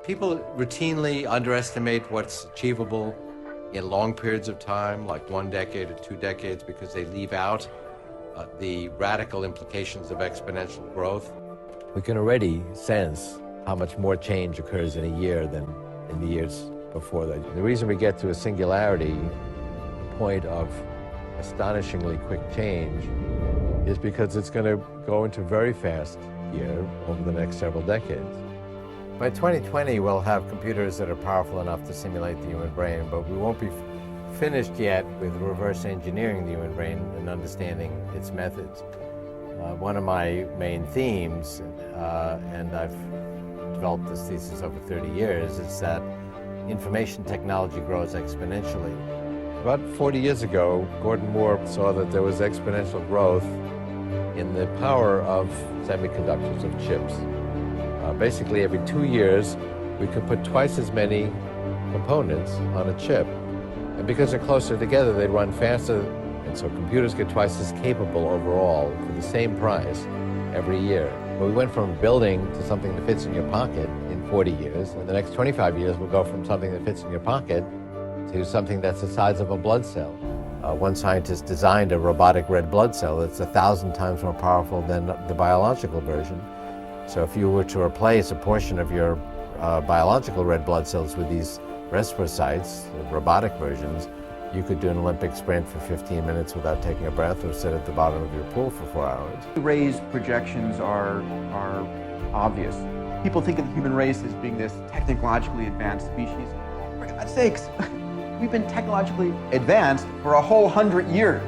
People routinely underestimate what's achievable in long periods of time, like 1 decade or 2 decades, because they leave out the radical implications of exponential growth. We can already sense how much more change occurs in a year than in the years before that. The reason we get to a singularity, a point of astonishingly quick change, is because it's going to go into very fast gear over the next several decades. By 2020, we'll have computers that are powerful enough to simulate the human brain, but we won't be finished yet with reverse engineering the human brain and understanding its methods. One of my main themes, and I've developed this thesis over 30 years, is that information technology grows exponentially. About 40 years ago, Gordon Moore saw that there was exponential growth in the power of semiconductors, of chips. Basically, every 2 years, we could put twice as many components on a chip. And because they're closer together, they run faster, and so computers get twice as capable overall for the same price every year. But we went from a building to something that fits in your pocket in 40 years. In the next 25 years, we'll go from something that fits in your pocket to something that's the size of a blood cell. One scientist designed a robotic red blood cell that's 1,000 times more powerful than the biological version. So if you were to replace a portion of your biological red blood cells with these restipocytes, the robotic versions, you could do an Olympic sprint for 15 minutes without taking a breath, or sit at the bottom of your pool for 4 hours. Rays projections are obvious. People think of the human race as being this technologically advanced species. For God's sakes, we've been technologically advanced for a whole 100 years.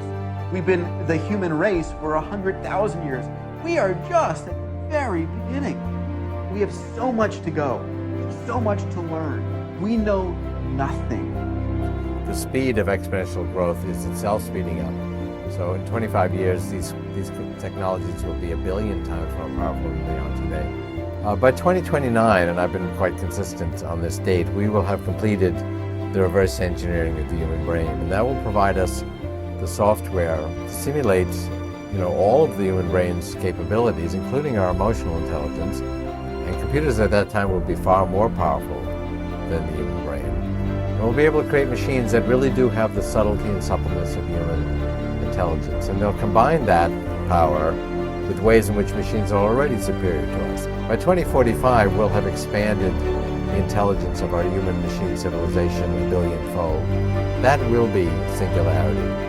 We've been the human race for 100,000 years. We are just at the very beginning. We have so much to go, so much to learn. We know nothing. The speed of exponential growth is itself speeding up. So in 25 years, these technologies will be 1 billion times more powerful than they are today. By 2029, and I've been quite consistent on this date, we will have completed the reverse engineering of the human brain, and that will provide us the software to simulate all of the human brain's capabilities, including our emotional intelligence. And computers at that time will be far more powerful than the human brain. And we'll be able to create machines that really do have the subtlety and suppleness of human intelligence. And they'll combine that power with ways in which machines are already superior to us. By 2045, we'll have expanded the intelligence of our human-machine civilization 1 billionfold. That will be singularity.